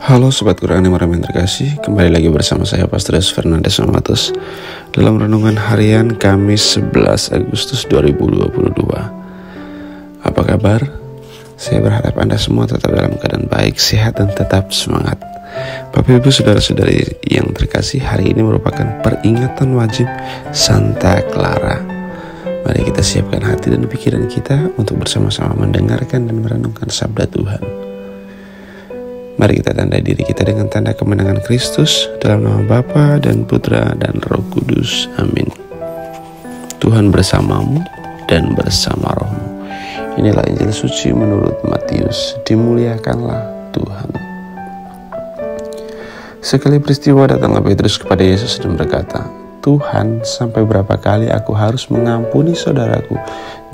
Halo Sobat Quran yang terkasih, kembali lagi bersama saya Pastor Fernandes Amatus dalam renungan harian Kamis 11 Agustus 2022. Apa kabar? Saya berharap Anda semua tetap dalam keadaan baik, sehat dan tetap semangat. Bapak Ibu Saudara-saudari yang terkasih, hari ini merupakan peringatan wajib Santa Clara. Mari kita siapkan hati dan pikiran kita untuk bersama-sama mendengarkan dan merenungkan sabda Tuhan. Mari kita tandai diri kita dengan tanda kemenangan Kristus dalam nama Bapa dan Putra dan Roh Kudus. Amin. Tuhan bersamamu dan bersama rohmu. Inilah Injil suci menurut Matius. Dimuliakanlah Tuhan. Sekali peristiwa datanglah Petrus kepada Yesus dan berkata, Tuhan, sampai berapa kali aku harus mengampuni saudaraku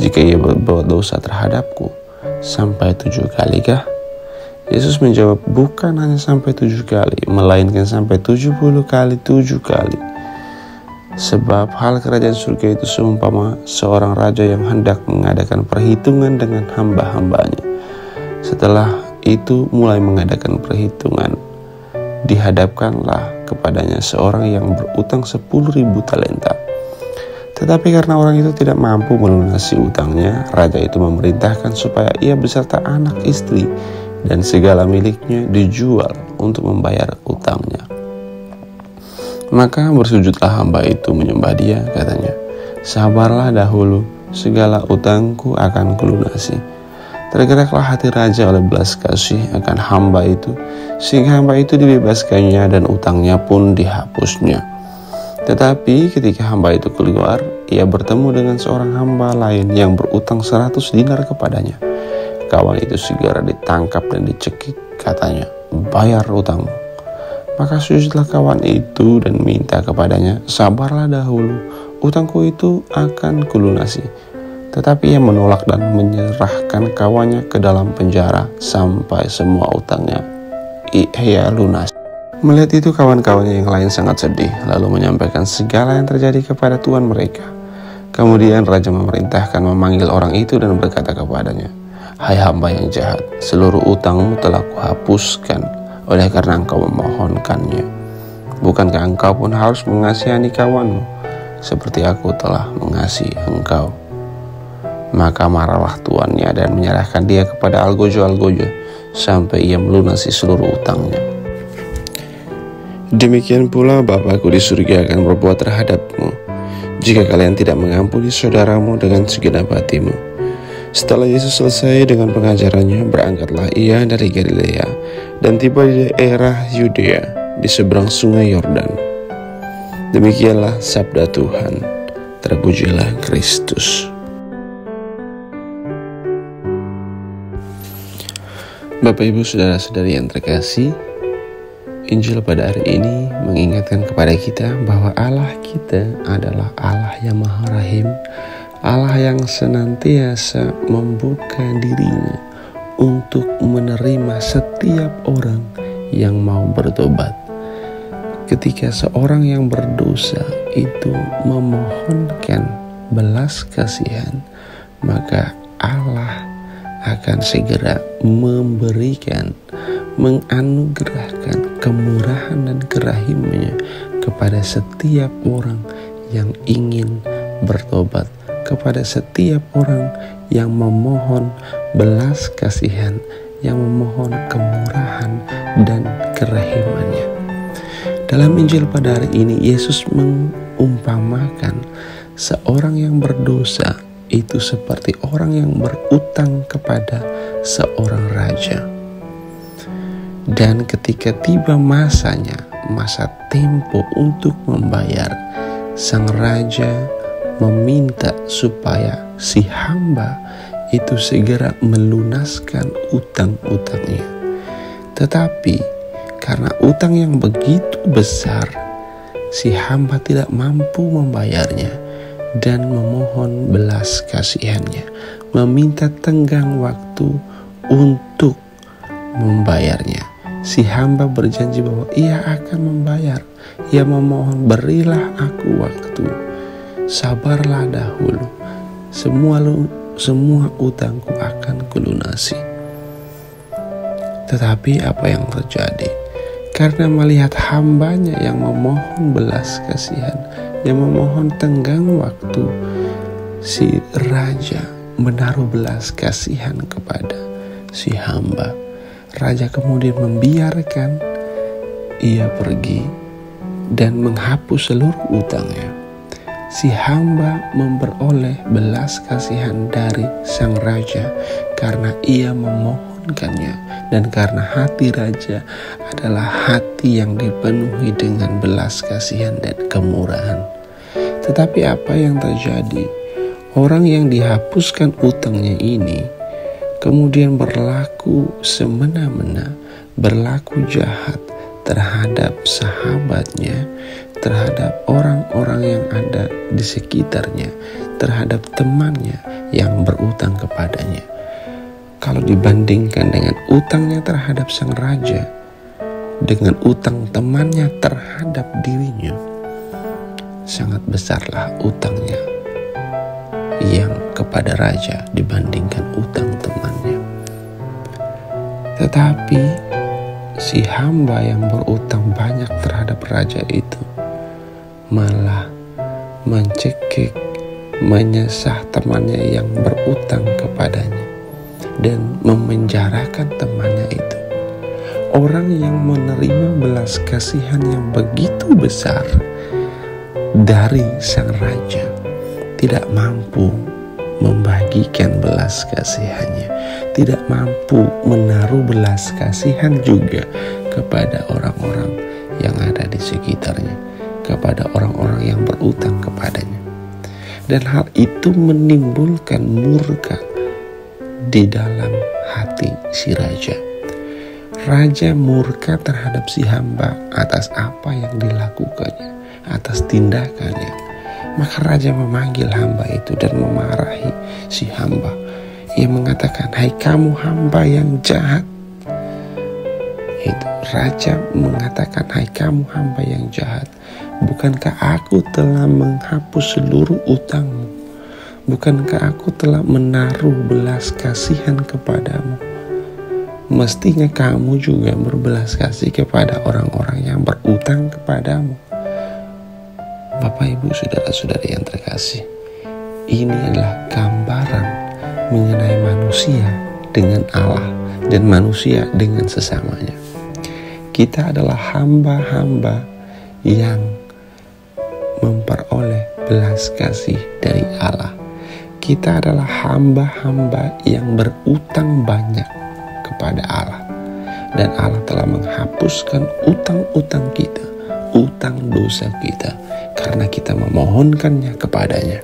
jika ia berbuat dosa terhadapku? Sampai 7 kali kah? Yesus menjawab, bukan hanya sampai 7 kali, melainkan sampai 70 kali 7 kali. Sebab hal kerajaan surga itu seumpama seorang raja yang hendak mengadakan perhitungan dengan hamba-hambanya. Setelah itu mulai mengadakan perhitungan, dihadapkanlah kepadanya seorang yang berutang 10.000 talenta. Tetapi karena orang itu tidak mampu melunasi utangnya, raja itu memerintahkan supaya ia beserta anak istri dan segala miliknya dijual untuk membayar utangnya. Maka bersujudlah hamba itu menyembah dia, katanya, sabarlah dahulu, segala utangku akan kulunasi. Tergeraklah hati raja oleh belas kasih akan hamba itu, sehingga hamba itu dibebaskannya dan utangnya pun dihapusnya. Tetapi ketika hamba itu keluar, ia bertemu dengan seorang hamba lain yang berutang 100 dinar kepadanya. Kawan itu segera ditangkap dan dicekik, katanya, bayar utangmu. Maka sujudlah kawan itu dan minta kepadanya, sabarlah dahulu, utangku itu akan kulunasi. Tetapi ia menolak dan menyerahkan kawannya ke dalam penjara sampai semua utangnya ia lunas. Melihat itu kawan-kawannya yang lain sangat sedih, lalu menyampaikan segala yang terjadi kepada tuan mereka. Kemudian raja memerintahkan memanggil orang itu dan berkata kepadanya, hai hamba yang jahat, seluruh utangmu telah kuhapuskan oleh karena engkau memohonkannya. Bukankah engkau pun harus mengasihani kawanmu seperti aku telah mengasihi engkau? Maka marahlah tuannya dan menyerahkan dia kepada algojo-algojo sampai ia melunasi seluruh utangnya. Demikian pula Bapakku di surga akan berbuat terhadapmu jika kalian tidak mengampuni saudaramu dengan segenap hatimu. Setelah Yesus selesai dengan pengajarannya, berangkatlah ia dari Galilea dan tiba di daerah Yudea di seberang sungai Yordan. Demikianlah sabda Tuhan. Terpujilah Kristus. Bapak Ibu Saudara-saudari yang terkasih, Injil pada hari ini mengingatkan kepada kita bahwa Allah kita adalah Allah yang Maha Rahim, Allah yang senantiasa membuka dirinya untuk menerima setiap orang yang mau bertobat. Ketika seorang yang berdosa itu memohonkan belas kasihan, maka Allah akan segera memberikan, menganugerahkan kemurahan dan kerahimannya kepada setiap orang yang ingin bertobat, kepada setiap orang yang memohon belas kasihan, yang memohon kemurahan dan kerahimannya. Dalam Injil pada hari ini, Yesus mengumpamakan seorang yang berdosa itu seperti orang yang berutang kepada seorang raja. Dan ketika tiba masanya, masa tempo untuk membayar, sang raja meminta supaya si hamba itu segera melunaskan utang-utangnya. Tetapi karena utang yang begitu besar, si hamba tidak mampu membayarnya dan memohon belas kasihannya, meminta tenggang waktu untuk membayarnya. Si hamba berjanji bahwa ia akan membayar. Ia memohon, berilah aku waktu, sabarlah dahulu, semua utangku akan kulunasi. Tetapi apa yang terjadi? Karena melihat hambanya yang memohon belas kasihan, yang memohon tenggang waktu, si raja menaruh belas kasihan kepada si hamba. Raja kemudian membiarkan ia pergi dan menghapus seluruh utangnya. Si hamba memperoleh belas kasihan dari sang raja karena ia memohonkannya, dan karena hati raja adalah hati yang dipenuhi dengan belas kasihan dan kemurahan. Tetapi apa yang terjadi? Orang yang dihapuskan utangnya ini kemudian berlaku semena-mena, berlaku jahat terhadap sahabatnya, terhadap orang-orang yang ada di sekitarnya, terhadap temannya yang berutang kepadanya. Kalau dibandingkan dengan utangnya terhadap sang raja, dengan utang temannya terhadap dirinya, sangat besarlah utangnya yang kepada raja dibandingkan utang temannya. Tetapi si hamba yang berutang banyak terhadap raja itu malah mencekik, menyesah temannya yang berutang kepadanya dan memenjarakan temannya itu. Orang yang menerima belas kasihan yang begitu besar dari sang raja tidak mampu membagikan belas kasihannya, tidak mampu menaruh belas kasihan juga kepada orang-orang yang ada di sekitarnya, kepada orang-orang yang berutang kepadanya. Dan hal itu menimbulkan murka di dalam hati si raja. Raja murka terhadap si hamba atas apa yang dilakukannya, atas tindakannya. Maka raja memanggil hamba itu dan memarahi si hamba. Ia mengatakan, "Hai kamu hamba yang jahat." Itu raja mengatakan, "Hai kamu hamba yang jahat, bukankah aku telah menghapus seluruh utangmu? Bukankah aku telah menaruh belas kasihan kepadamu? Mestinya kamu juga berbelas kasih kepada orang-orang yang berutang kepadamu." Bapak, Ibu, saudara-saudari yang terkasih, ini adalah gambaran mengenai manusia dengan Allah dan manusia dengan sesamanya. Kita adalah hamba-hamba yang memperoleh belas kasih dari Allah. Kita adalah hamba-hamba yang berutang banyak kepada Allah, dan Allah telah menghapuskan utang-utang kita, utang dosa kita, karena kita memohonkannya kepadanya.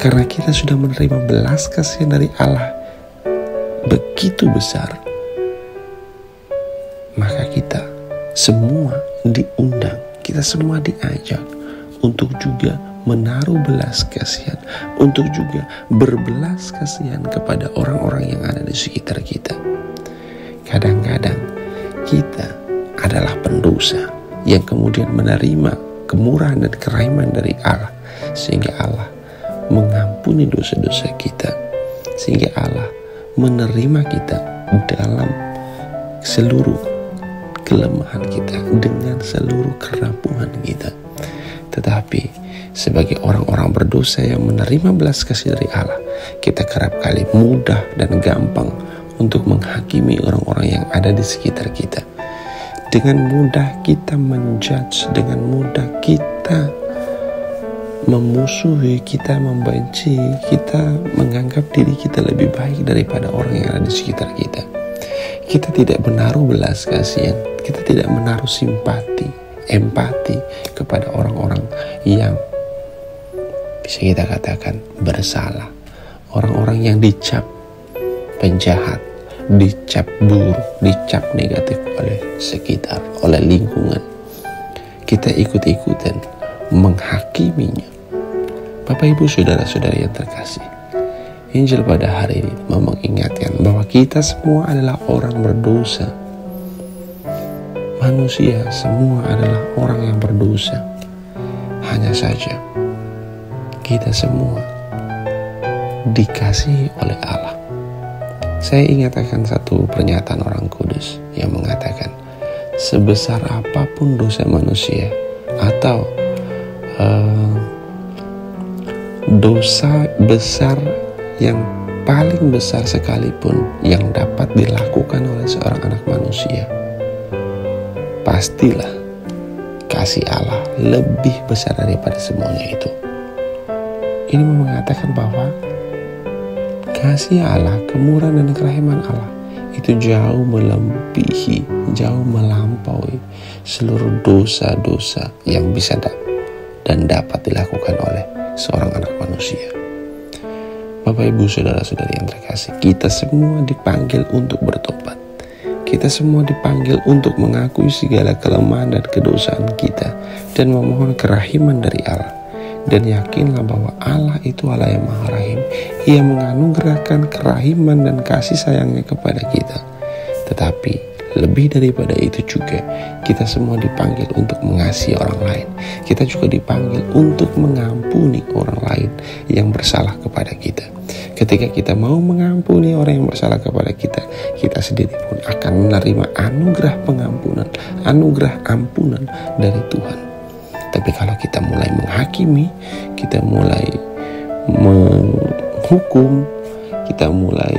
Karena kita sudah menerima belas kasihan dari Allah begitu besar, maka kita semua diundang, kita semua diajak untuk juga menaruh belas kasihan, untuk juga berbelas kasihan kepada orang-orang yang ada di sekitar kita. Kadang-kadang kita adalah pendosa yang kemudian menerima kemurahan dan kerahiman dari Allah, sehingga Allah mengampuni dosa-dosa kita, sehingga Allah menerima kita dalam seluruh kelemahan kita, dengan seluruh kerapuhan kita. Tetapi sebagai orang-orang berdosa yang menerima belas kasih dari Allah, kita kerap kali mudah dan gampang untuk menghakimi orang-orang yang ada di sekitar kita. Dengan mudah kita menjudge, dengan mudah kita memusuhi, kita membenci, kita menganggap diri kita lebih baik daripada orang yang ada di sekitar kita. Kita tidak menaruh belas kasihan, kita tidak menaruh simpati, empati kepada orang-orang yang bisa kita katakan bersalah. Orang-orang yang dicap penjahat, dicap buruk, dicap negatif oleh sekitar, oleh lingkungan. Kita ikut-ikutan menghakiminya. Bapak, Ibu, saudara-saudari yang terkasih, Injil pada hari ini mau mengingatkan bahwa kita semua adalah orang berdosa. Manusia semua adalah orang yang berdosa. Hanya saja kita semua dikasihi oleh Allah. Saya ingat akan satu pernyataan orang kudus yang mengatakan, sebesar apapun dosa manusia atau dosa besar yang paling besar sekalipun yang dapat dilakukan oleh seorang anak manusia, pastilah kasih Allah lebih besar daripada semuanya itu. Ini mengatakan bahwa kasih Allah, kemurahan dan kerahiman Allah itu jauh melebihi, jauh melampaui seluruh dosa-dosa yang bisa dan dapat dilakukan oleh seorang anak manusia. Bapak, Ibu, saudara-saudari yang terkasih, kita semua dipanggil untuk bertobat. Kita semua dipanggil untuk mengakui segala kelemahan dan kedosaan kita dan memohon kerahiman dari Allah. Dan yakinlah bahwa Allah itu Allah yang Maha Rahim. Ia menganugerahkan kerahiman dan kasih sayangnya kepada kita. Tetapi lebih daripada itu juga, kita semua dipanggil untuk mengasihi orang lain. Kita juga dipanggil untuk mengampuni orang lain yang bersalah kepada kita. Ketika kita mau mengampuni orang yang bersalah kepada kita, kita sendiri pun akan menerima anugerah pengampunan, anugerah ampunan dari Tuhan. Tapi kalau kita mulai menghakimi, kita mulai menghukum, kita mulai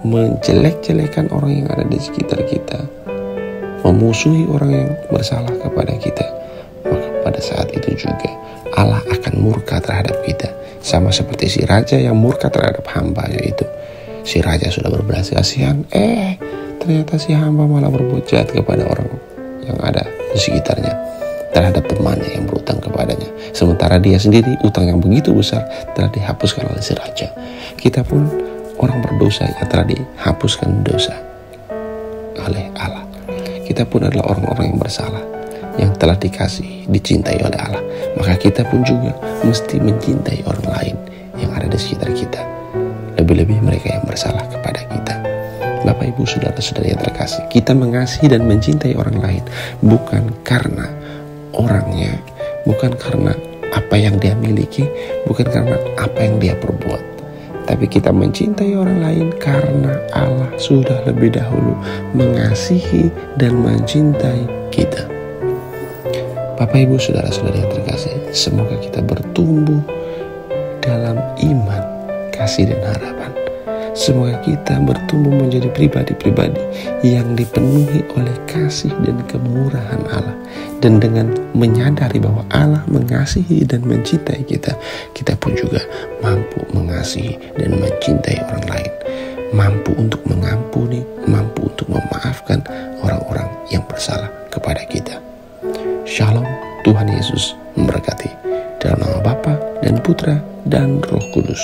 menjelek-jelekan orang yang ada di sekitar kita, memusuhi orang yang bersalah kepada kita, maka pada saat itu juga Allah akan murka terhadap kita. Sama seperti si raja yang murka terhadap hamba, yaitu si raja sudah berbelas kasihan, ternyata si hamba malah berbuat jahat kepada orang yang ada di sekitarnya, terhadap temannya yang berutang kepadanya. Sementara dia sendiri utang yang begitu besar telah dihapuskan oleh si raja. Kita pun orang berdosa yang telah dihapuskan dosa oleh Allah. Kita pun adalah orang-orang yang bersalah yang telah dikasihi, dicintai oleh Allah. Maka kita pun juga mesti mencintai orang lain yang ada di sekitar kita, lebih-lebih mereka yang bersalah kepada kita. Bapak, Ibu, saudara-saudari yang terkasih, kita mengasihi dan mencintai orang lain bukan karena orangnya, bukan karena apa yang dia miliki, bukan karena apa yang dia perbuat, tapi kita mencintai orang lain karena Allah sudah lebih dahulu mengasihi dan mencintai kita. Bapak, Ibu, saudara-saudari yang terkasih, semoga kita bertumbuh dalam iman, kasih dan harapan. Semoga kita bertumbuh menjadi pribadi-pribadi yang dipenuhi oleh kasih dan kemurahan Allah. Dan dengan menyadari bahwa Allah mengasihi dan mencintai kita, kita pun juga mampu mengasihi dan mencintai orang lain. Mampu untuk mengampuni, mampu untuk memaafkan orang-orang yang bersalah kepada kita. Shalom, Tuhan Yesus memberkati. Dalam nama Bapa dan Putra dan Roh Kudus.